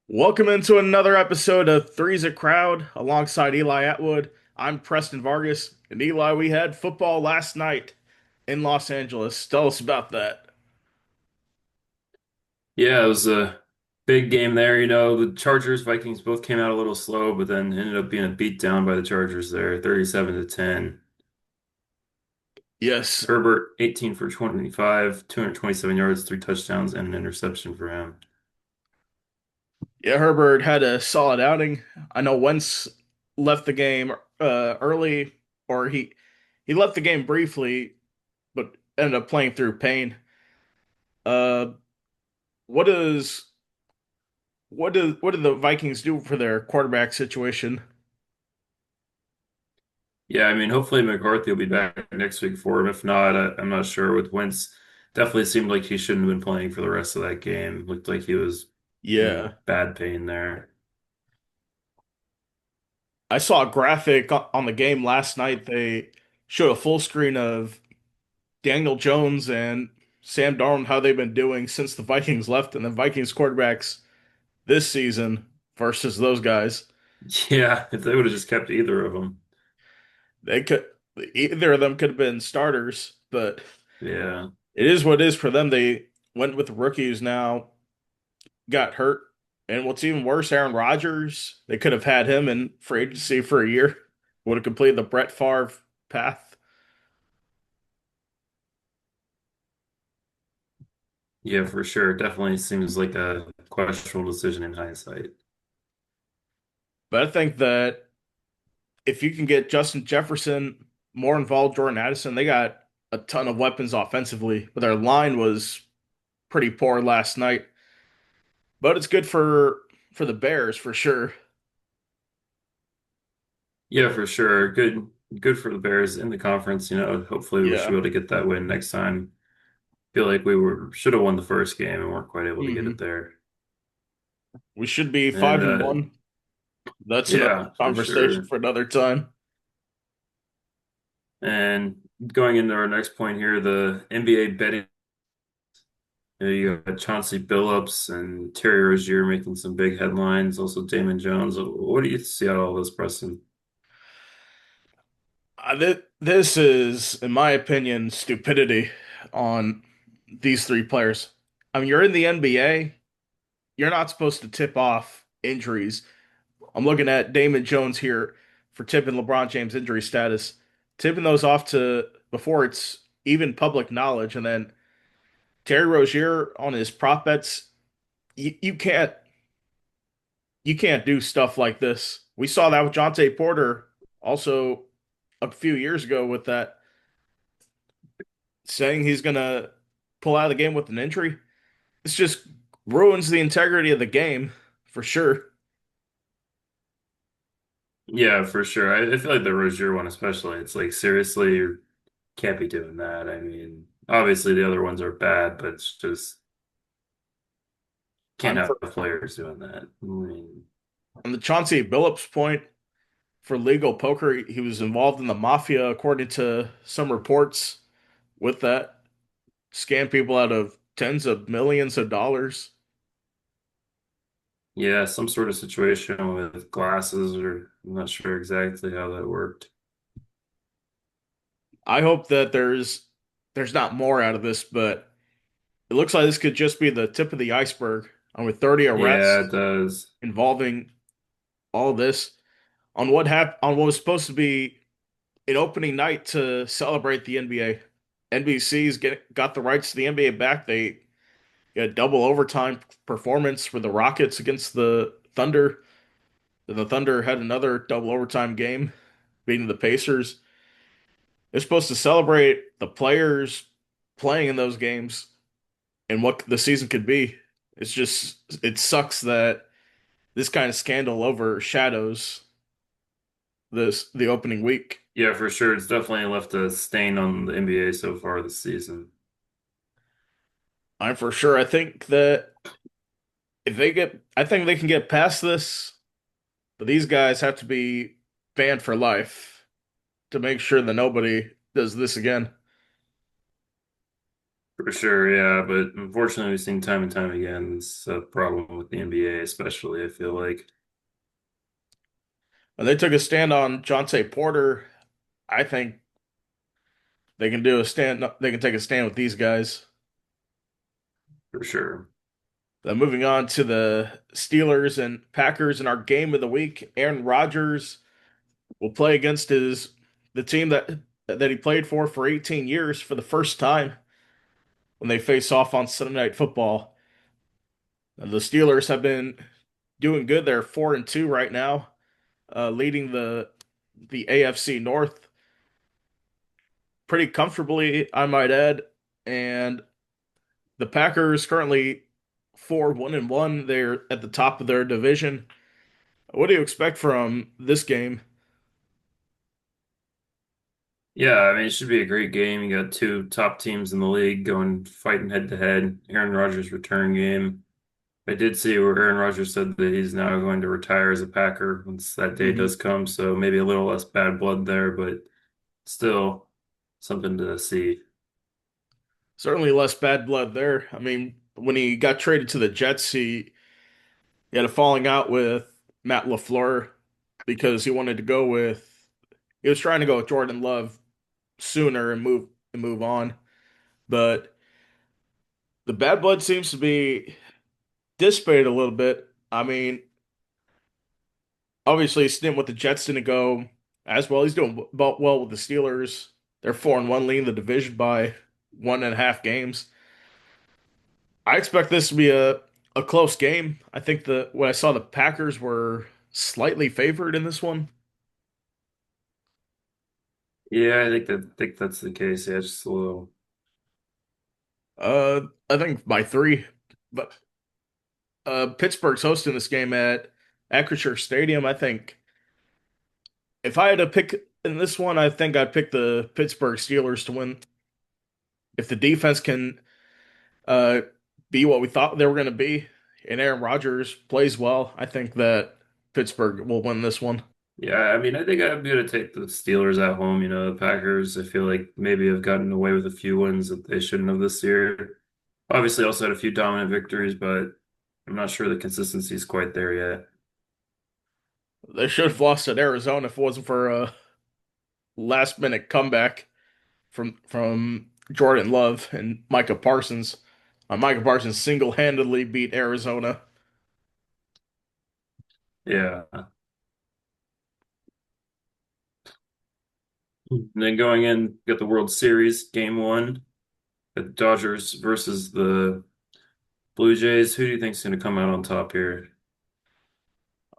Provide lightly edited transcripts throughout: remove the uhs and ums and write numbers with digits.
Welcome into another episode of Three's a Crowd alongside Eli Atwood. I'm Preston Vargas, and Eli, we had football last night in Los Angeles. Tell us about that. Yeah, it was a big game there. The Chargers, Vikings both came out a little slow, but then ended up being a beat down by the Chargers there, 37-10. Yes, Herbert, 18 for 25, 227 yards, three touchdowns, and an interception for him. yeah, Herbert had a solid outing. I know Wentz left the game early, or he left the game briefly, but ended up playing through pain. Uh, what is what did the Vikings do for their quarterback situation? Yeah, I mean, hopefully McCarthy will be back next week for him. If not, I'm not sure. With Wentz, definitely seemed like he shouldn't have been playing for the rest of that game. Looked like he was in Yeah. bad pain there. I saw a graphic on the game last night. They showed a full screen of Daniel Jones and Sam Darnold, how they've been doing since the Vikings left, and the Vikings quarterbacks this season versus those guys. Yeah, if they would have just kept either of them. They could Either of them could have been starters, but Yeah. it is what it is for them. They went with rookies now, got hurt. And what's even worse, Aaron Rodgers, they could have had him in free agency for a year, would have completed the Brett Favre path. Yeah, for sure. Definitely seems like a questionable decision in hindsight. But I think that if you can get Justin Jefferson more involved, Jordan Addison, they got a ton of weapons offensively, but their line was pretty poor last night. But it's good for the Bears for sure. Yeah, for sure. Good for the Bears in the conference. Hopefully we should Yeah. be able to get that win next time. Feel like we were should have won the first game and weren't quite able to get it hmm there. We should be And 5-1. That's another yeah, for conversation sure. for another time. And going into our next point here, the NBA betting. You got Chauncey Billups and Terry Rozier making some big headlines. Also Damon Jones. What do you see out of all this, Preston? This is, in my opinion, stupidity on these three players. I mean, you're in the NBA. You're not supposed to tip off injuries. I'm looking at Damon Jones here for tipping LeBron James injury status, tipping those off to before it's even public knowledge, and then Terry Rozier on his prop bets. You can't do stuff like this. We saw that with Jonte Porter also a few years ago with that saying he's gonna pull out of the game with an injury. This just ruins the integrity of the game for sure. Yeah, for sure. I feel like the Rozier one, especially, it's like seriously, you can't be doing that. I mean, obviously the other ones are bad, but it's just can't I'm have for players doing that. I mean, On the Chauncey Billups point for legal poker. He was involved in the mafia, according to some reports, with that. Scam people out of tens of millions of dollars. yeah, some sort of situation with glasses, or I'm not sure exactly how that worked. I hope that there's not more out of this, but it looks like this could just be the tip of the iceberg. And with 30 Yeah, it arrests does. involving all of this on what was supposed to be an opening night to celebrate the NBA. NBC's got the rights to the NBA back. They got a double overtime performance for the Rockets against the Thunder. The Thunder had another double overtime game, beating the Pacers. They're supposed to celebrate the players playing in those games and what the season could be. It sucks that this kind of scandal overshadows the opening week. Yeah, for sure. It's definitely left a stain on the NBA so far this season. I'm for sure. I think that I think they can get past this, but these guys have to be banned for life to make sure that nobody does this again. For sure, yeah, but unfortunately, we've seen time and time again. It's a problem with the NBA, especially, I feel like. And they took a stand on Jonte Porter. I think they can do a stand. They can take a stand with these guys. For sure. Then moving on to the Steelers and Packers in our game of the week, Aaron Rodgers will play against his the team that he played for 18 years for the first time when they face off on Sunday Night Football. The Steelers have been doing good. They're 4-2 right now, leading the AFC North pretty comfortably, I might add. And the Packers currently 4-1-1. They're at the top of their division. What do you expect from this game? Yeah, I mean, it should be a great game. You got two top teams in the league going fighting head to head. Aaron Rodgers' return game. I did see where Aaron Rodgers said that he's now going to retire as a Packer once that day Hmm. does come. So maybe a little less bad blood there, but still something to see. Certainly less bad blood there. I mean, when he got traded to the Jets, he had a falling out with Matt LaFleur because he was trying to go with Jordan Love sooner and move on. But the bad blood seems to be dissipated a little bit. I mean, obviously his stint with the Jets didn't go as well. He's doing well with the Steelers. They're 4-1, leading the division by 1.5 games. I expect this to be a close game. I think when I saw the Packers were slightly favored in this one. Yeah, I think that's the case. Yeah, just a little. I think by 3. But Pittsburgh's hosting this game at Acrisure Stadium. I think if I had to pick in this one, I think I'd pick the Pittsburgh Steelers to win. If the defense can uh, be what we thought they were going to be, and Aaron Rodgers plays well, I think that Pittsburgh will win this one. Yeah, I mean, I think I'd be able to take the Steelers at home. The Packers, I feel like maybe have gotten away with a few wins that they shouldn't have this year. Obviously, also had a few dominant victories, but I'm not sure the consistency is quite there yet. They should have lost at Arizona if it wasn't for a last minute comeback from Jordan Love and Micah Parsons. Micah Parsons single-handedly beat Arizona. Yeah. And then going in, got the World Series, game one, the Dodgers versus the Blue Jays. Who do you think is going to come out on top here?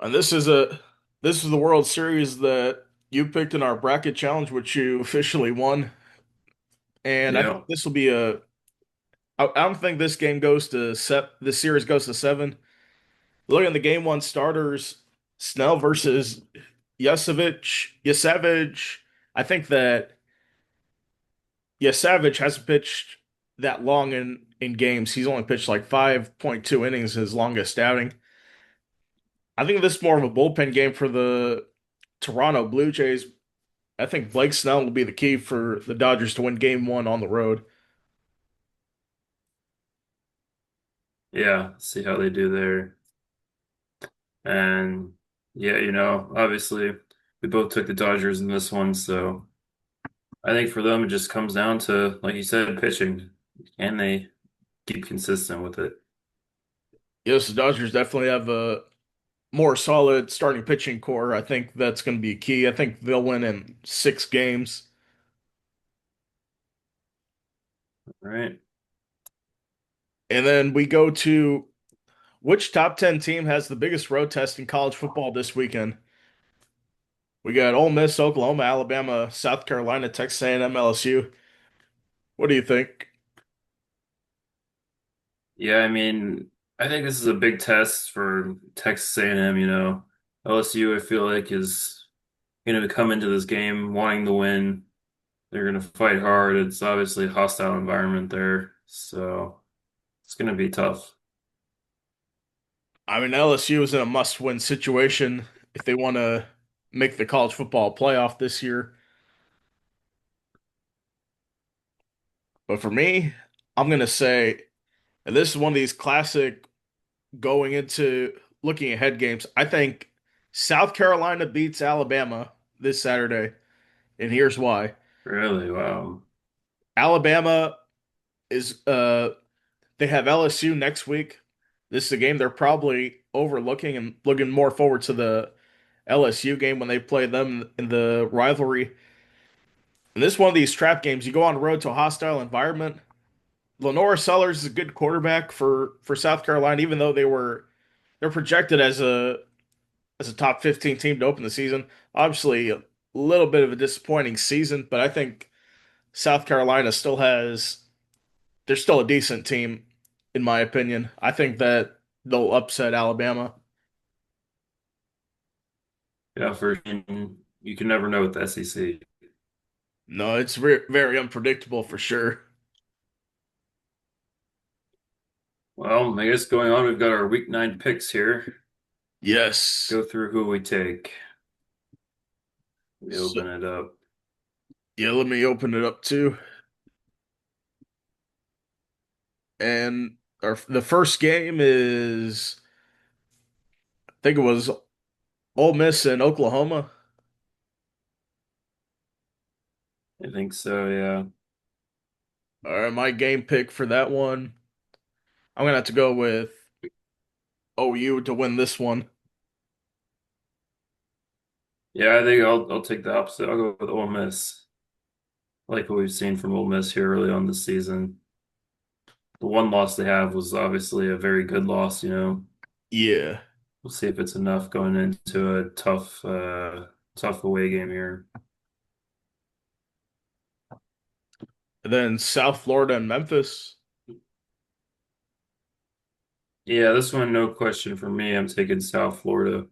And this is the World Series that you picked in our bracket challenge, which you officially won. And I think Yeah. this will be I don't think this game goes to this series goes to 7. Looking at the game one starters, Snell versus Yasevich. I think that Yasevich hasn't pitched that long in games. He's only pitched like 5.2 innings, his longest outing. I think this is more of a bullpen game for the Toronto Blue Jays. I think Blake Snell will be the key for the Dodgers to win game one on the road. Yeah, see how they do there. And yeah, obviously we both took the Dodgers in this one, so I think for them it just comes down to, like you said, pitching. Can they keep consistent with it? Yes, the Dodgers definitely have a more solid starting pitching core. I think that's going to be key. I think they'll win in 6 games. All right. And then we go to which top 10 team has the biggest road test in college football this weekend? We got Ole Miss, Oklahoma, Alabama, South Carolina, Texas A&M, LSU. What do you think? Yeah, I mean, I think this is a big test for Texas A&M, LSU, I feel like, is going to come into this game wanting to win. They're going to fight hard. It's obviously a hostile environment there, so it's going to be tough. I mean, LSU is in a must-win situation if they want to make the college football playoff this year. But for me, I'm gonna say, and this is one of these classic going into looking ahead games. I think South Carolina beats Alabama this Saturday, and here's why. Really? Wow. Alabama is they have LSU next week. This is a game they're probably overlooking and looking more forward to the LSU game when they play them in the rivalry. And this is one of these trap games. You go on the road to a hostile environment. Lenora Sellers is a good quarterback for South Carolina, even though they're projected as a top 15 team to open the season. Obviously, a little bit of a disappointing season, but I think South Carolina still has they're still a decent team, in my opinion. I think that they'll upset Alabama. Yeah, you can never know with the SEC. No, it's very unpredictable for sure. Well, I guess going on, we've got our week 9 picks here. Let's Yes. go through who we take. We So, open it up. yeah, let me open it up too. And the first game is, I think it was Ole Miss and Oklahoma. I think so, yeah. All right, my game pick for that one, I'm gonna have to go with OU to win this one. Yeah, I think I'll take the opposite. I'll go with Ole Miss. I like what we've seen from Ole Miss here early on this season. The one loss they have was obviously a very good loss, you know. Yeah. We'll see if it's enough going into a tough away game here. And then South Florida and Memphis. Yeah, this one, no question for me. I'm taking South Florida.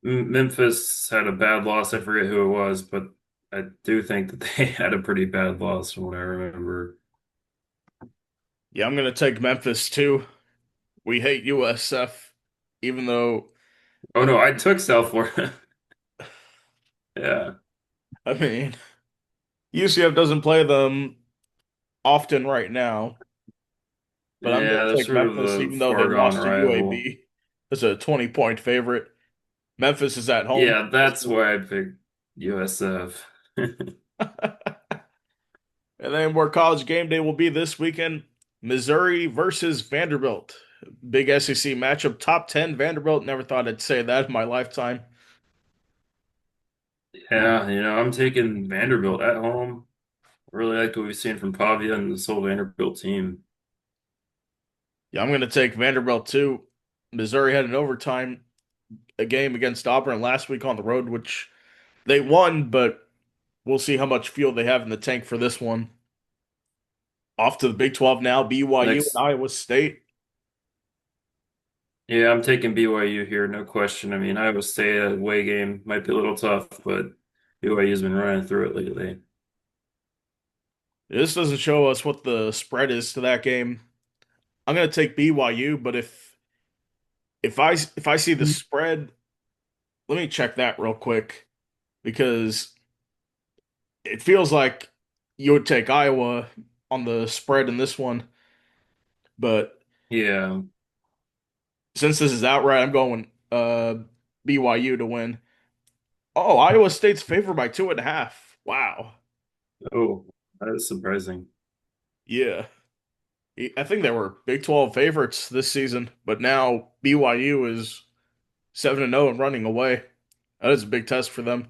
Memphis had a bad loss. I forget who it was, but I do think that they had a pretty bad loss from what I remember. Yeah, I'm gonna take Memphis too. We hate USF, even though Oh no, I took South Florida. Yeah. I mean UCF doesn't play them often right now. But I'm gonna Yeah, they're take sort of Memphis, a even though they foregone lost to rival. UAB as a 20-point favorite. Memphis is at home. Yeah, that's why I picked USF. And then where college game day will be this weekend, Missouri versus Vanderbilt. Big SEC matchup. Top 10 Vanderbilt. Never thought I'd say that in my lifetime. Yeah, I'm taking Vanderbilt at home. Really liked what we've seen from Pavia and this whole Vanderbilt team. Yeah, I'm going to take Vanderbilt too. Missouri had an overtime a game against Auburn last week on the road, which they won, but we'll see how much fuel they have in the tank for this one. Off to the Big 12 now, BYU and Next, Iowa State. yeah, I'm taking BYU here, no question. I mean, Iowa State away game might be a little tough, but BYU's been running through it lately. This doesn't show us what the spread is to that game. I'm going to take BYU, but if I see the spread, let me check that real quick because it feels like you would take Iowa on the spread in this one, but Yeah. since this is outright, I'm going BYU to win. Oh, Iowa State's favored by 2.5. Wow. Oh, that is surprising. Yeah. I think they were Big 12 favorites this season, but now BYU is 7-0 and running away. That is a big test for them.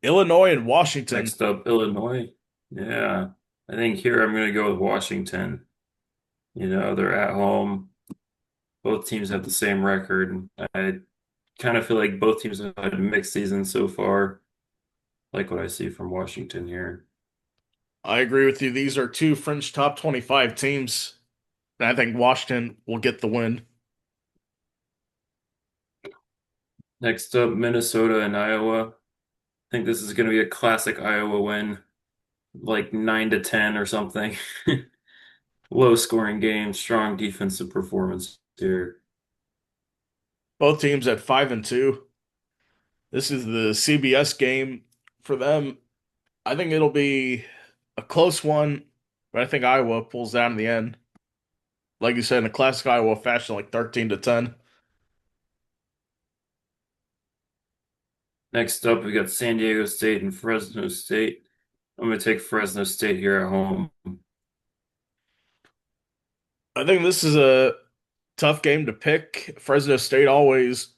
Illinois and Washington. Next up, Illinois. Yeah. I think here I'm going to go with Washington. They're at home. Both teams have the same record. I kind of feel like both teams have had a mixed season so far. Like what I see from Washington here. I agree with you. These are two French top 25 teams, and I think Washington will get the win. Next up, Minnesota and Iowa. I think this is going to be a classic Iowa win, like 9-10 or something. Low scoring game, strong defensive performance here. Both teams at 5-2. This is the CBS game for them. I think it'll be a close one. but I think Iowa pulls out in the end. Like you said, in a classic Iowa fashion, like 13-10. Next up, we got San Diego State and Fresno State. I'm going to take Fresno State here at home. I think this is a tough game to pick. Fresno State always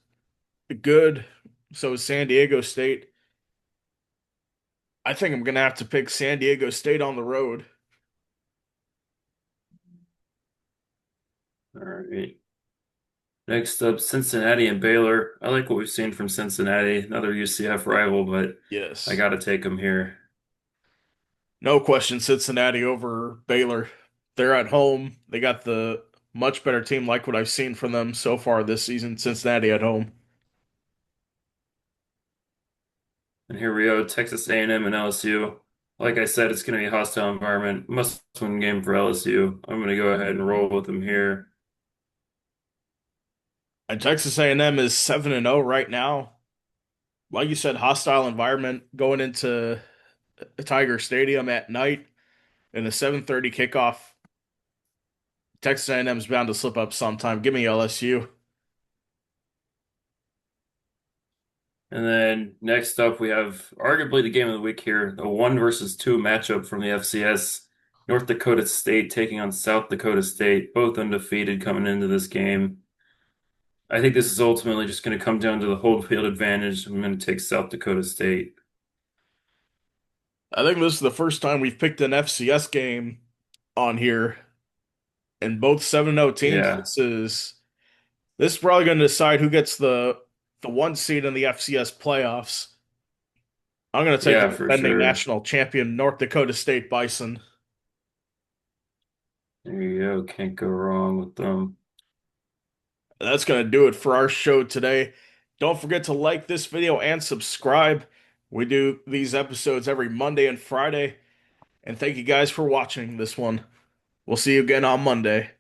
good, so is San Diego State. I think I'm gonna have to pick San Diego State on the road. All right. Next up, Cincinnati and Baylor. I like what we've seen from Cincinnati, another UCF rival, but I Yes. got to take them here. No question, Cincinnati over Baylor. They're at home. They got the much better team, like what I've seen from them so far this season. Cincinnati at home. And here we go, Texas A&M and LSU. Like I said, it's going to be a hostile environment. Must-win game for LSU. I'm going to go ahead and roll with them here. And Texas A&M is 7-0 right now. Like you said, hostile environment going into Tiger Stadium at night in a 7:30 kickoff. Texas A&M's bound to slip up sometime. Give me LSU. And then next up, we have arguably the game of the week here, a 1 versus 2 matchup from the FCS. North Dakota State taking on South Dakota State, both undefeated coming into this game. I think this is ultimately just going to come down to the home field advantage. I'm going to take South Dakota State. I think this is the first time we've picked an FCS game on here, and both 7-0 teams. Yeah, This is probably going to decide who gets the one seed in the FCS playoffs. I'm going to take the yeah, for defending sure. national champion North Dakota State Bison. There you go. Can't go wrong with them. That's going to do it for our show today. Don't forget to like this video and subscribe. We do these episodes every Monday and Friday. And thank you guys for watching this one. We'll see you again on Monday.